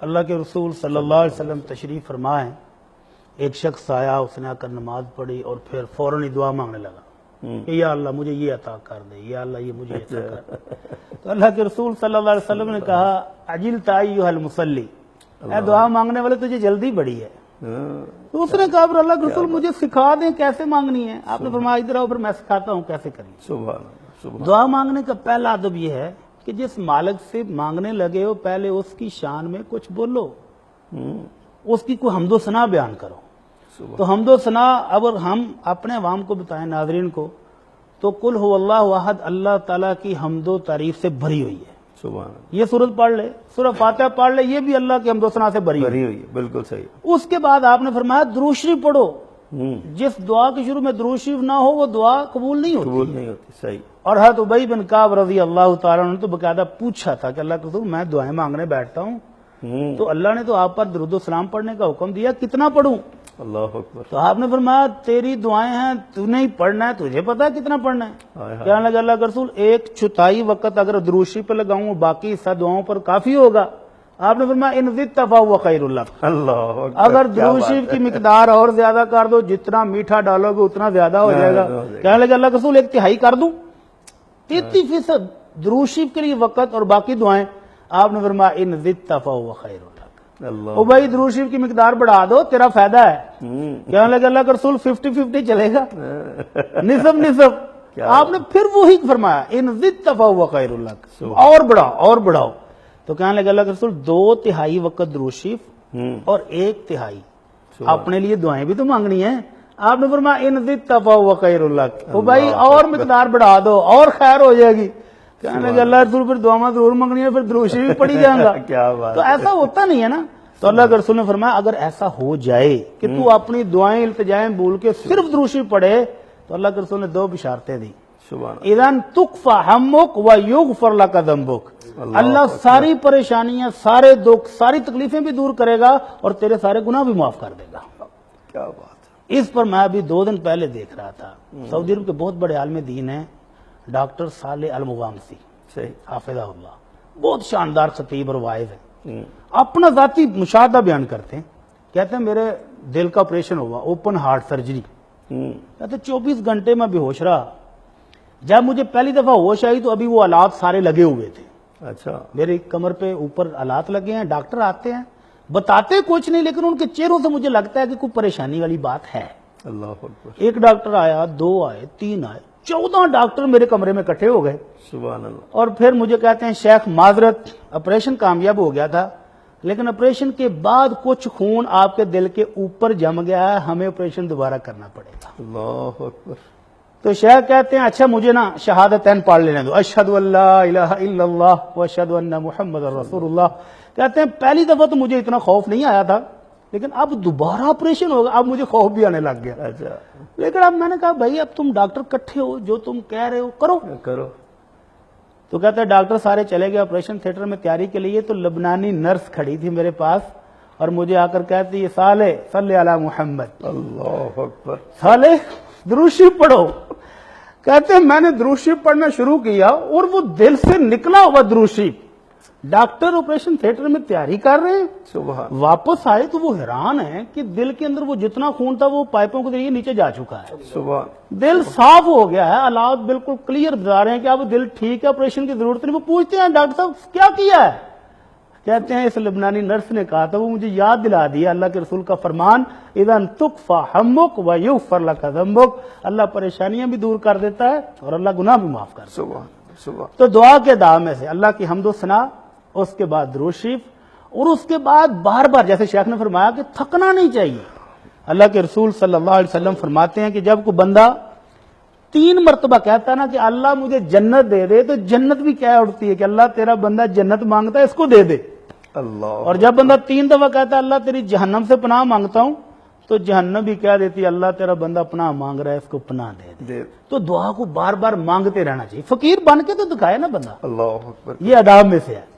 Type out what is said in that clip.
اللہ کے رسول صلی اللہ علیہ وسلم تشریف فرمائیں، ایک شخص آیا، اس نے آ کر نماز پڑھی اور پھر فوراً ہی دعا مانگنے لگا کہ یا اللہ مجھے یہ عطا کر دے، یا اللہ یہ مجھے عطا کر دے۔ تو اللہ کے رسول صلی اللہ علیہ وسلم نے کہا عجلت ایھا المصلی، اے دعا مانگنے والے تجھے جلدی بڑی ہے۔ تو اس نے کہا پھر اللہ کے رسول مجھے سکھا دیں کیسے مانگنی ہے۔ آپ نے فرمایا ادھر آؤ پھر میں سکھاتا ہوں کیسے کرنی ہے۔ سبحان اللہ، سبحان دعا مانگنے کا پہلا ادب یہ ہے کہ جس مالک سے مانگنے لگے ہو پہلے اس کی شان میں کچھ بولو، اس کی کوئی حمد و ثنا بیان کرو۔ تو حمد و ثنا اگر ہم اپنے عوام کو بتائیں، ناظرین کو، تو قل هو اللہ احد، اللہ تعالیٰ کی حمد و تعریف سے بھری ہوئی ہے۔ سبحان اللہ، یہ سورت پڑھ لے، سورہ فاتحہ پڑھ لے، یہ بھی اللہ کی حمد و ثنا سے بھری بھری ہوئی ہے، بالکل صحیح۔ اس کے بعد آپ نے فرمایا درود شریف پڑھو۔ جس دعا کے شروع میں درود شریف نہ ہو وہ دعا قبول نہیں ہوتی، قبول نہیں ہوتی، صحیح۔ اور حضرت ابی بن کعب رضی اللہ تعالیٰ عنہ نے تو باقاعدہ پوچھا تھا کہ اللہ کے رسول میں دعائیں مانگنے بیٹھتا ہوں تو اللہ نے تو آپ پر درود و سلام پڑھنے کا حکم دیا، کتنا پڑھوں؟ اللہ اکبر۔ تو آپ نے فرمایا تیری دعائیں ہیں، تو نہیں پڑھنا ہے، تجھے پتا ہے کتنا پڑھنا ہے؟ کہنے لگا اللہ کے رسول 1/4 وقت اگر درود شریف پہ لگاؤں باقی حصہ دعاؤں پر کافی ہوگا۔ آپ نے فرمایا ان زدت فہو خیر لک، اللہ اکبر، اگر درود شریف کی مقدار اور زیادہ کر دو، جتنا میٹھا ڈالو گے اتنا زیادہ ہو جائے گا۔ کہنے لگا اللہ کے رسول 1/3 کر دوں، 33% درود شریف کے لیے وقت اور باقی دعائیں۔ آپ نے فرمایا ان زدت فہو خیر لک، اللہ او بھائی درود شریف کی مقدار بڑھا دو، تیرا فائدہ ہے۔ کہنے لگا اللہ کا رسول 50-50 چلے گا، نصف۔ آپ نے پھر وہی فرمایا ان زدت فہو خیر لک، اور بڑھاؤ اور بڑھاؤ۔ تو کہنے لگا اللہ کے رسول 2/3 وقت درود شریف اور 1/3 اپنے لیے دعائیں بھی تو مانگنی ہیں۔ آپ نے فرمایا ان زدت فہو خیر لک، او بھائی اور مقدار بڑھا دو اور خیر ہو جائے گی۔ کہنے لگا اللہ کے رسول پھر دعائیں ضرور مانگنی ہے، پھر درود شریف پڑھی جائیں گا۔ کیا بات، تو ایسا ہوتا نہیں ہے نا۔ تو اللہ کے رسول نے فرمایا اگر ایسا ہو جائے کہ تو اپنی دعائیں التجائیں بول کے صرف درود شریف پڑھے تو اللہ کے رسول نے 2 بشارتیں دی، سبحان اللہ، اذن تکفی ہمک و یغفر لک ذنبک، اللہ ساری پریشانیاں، سارے دکھ، ساری تکلیفیں بھی دور کرے گا اور تیرے سارے گناہ بھی معاف کر دے گا۔ کیا بات ہے۔ اس پر میں ابھی 2 دن پہلے دیکھ رہا تھا، سعودی عرب کے بہت بڑے عالم دین ہیں ڈاکٹر صالح المغامسی صحیح، حافظہ اللہ، بہت شاندار خطیب اور واعظ ہیں، اپنا ذاتی مشاہدہ بیان کرتے ہیں۔ کہتے ہیں میرے دل کا آپریشن ہوا، اوپن ہارٹ سرجری، کہتے 24 گھنٹے میں بے ہوش رہا، جب مجھے پہلی دفعہ ہوش آئی تو ابھی وہ آلات سارے لگے ہوئے تھے، اچھا، میری کمر پہ اوپر آلات لگے ہیں، ڈاکٹر آتے ہیں بتاتے کچھ نہیں لیکن ان کے چہروں سے مجھے لگتا ہے کہ کوئی پریشانی والی بات ہے۔ اللہ اکبر، ایک ڈاکٹر آیا، 2 آئے، 3 آئے، 14 ڈاکٹر میرے کمرے میں اکٹھے ہو گئے، سبحان اللہ، اور پھر مجھے کہتے ہیں شیخ معذرت آپریشن کامیاب ہو گیا تھا لیکن آپریشن کے بعد کچھ خون آپ کے دل کے اوپر جم گیا ہے، ہمیں آپریشن دوبارہ کرنا پڑے گا۔ اللہ اکبر، تو شیخ کہتے ہیں اچھا مجھے نا شہادتین پڑھ لینے دو، اشہد ان لا الہ الا اللہ و اشہد ان محمد رسول اللہ۔ کہتے ہیں پہلی دفعہ تو مجھے اتنا خوف نہیں آیا تھا لیکن اب دوبارہ آپریشن ہوگا، اب مجھے خوف بھی آنے لگ گیا۔ اچھا، لیکن اب میں نے کہا بھائی اب تم ڈاکٹر کٹھے ہو، جو تم کہہ رہے ہو کرو۔ کرو، تو کہتے ہیں ڈاکٹر سارے چلے گئے آپریشن تھیٹر میں تیاری کے لیے، تو لبنانی نرس کھڑی تھی میرے پاس اور مجھے آ کر کہتی یہ صالح صلی علی محمد، اللہ اکبر، صالح درود شریف پڑھو۔ کہتے ہیں میں نے درود شریف پڑھنا شروع کیا اور وہ دل سے نکلا ہوا درود شریف، ڈاکٹر آپریشن تھیٹر میں تیاری کر رہے ہیں، سبحان، واپس آئے تو وہ حیران ہیں کہ دل کے اندر وہ جتنا خون تھا وہ پائپوں کے ذریعے نیچے جا چکا ہے، سبحان، دل صاف ہو گیا ہے، حالات بالکل کلیئر بتا رہے ہیں کہ اب دل ٹھیک ہے، آپریشن کی ضرورت نہیں۔ وہ پوچھتے ہیں ڈاکٹر صاحب کیا کیا ہے؟ کہتے ہیں اس لبنانی نرس نے کہا تھا، وہ مجھے یاد دلا دیا اللہ کے رسول کا فرمان اذن تکفی ہمک و یغفر لک ذنبک، اللہ پریشانیاں بھی دور کر دیتا ہے اور اللہ گناہ بھی معاف کر دیتا ہے۔ سبحان، سبحان، تو دعا کے دعا میں سے اللہ کی حمد و ثنا، اس کے بعد درود شریف، اور اس کے بعد بار بار جیسے شیخ نے فرمایا کہ تھکنا نہیں چاہیے۔ اللہ کے رسول صلی اللہ علیہ وسلم فرماتے ہیں کہ جب کوئی بندہ 3 مرتبہ کہتا ہے نا کہ اللہ مجھے جنت دے دے، تو جنت بھی کہہ اٹھتی ہے کہ اللہ تیرا بندہ جنت مانگتا ہے اس کو دے دے، اللہ، اور جب بندہ 3 دفعہ کہتا ہے اللہ تیری جہنم سے پناہ مانگتا ہوں تو جہنم بھی کہہ دیتی ہے اللہ تیرا بندہ پناہ مانگ رہا ہے اس کو پناہ دے دے۔ تو دعا کو بار بار مانگتے رہنا چاہیے، فقیر بن کے تو دکھائے نا بندہ، اللہ اکبر، یہ آداب میں سے ہے۔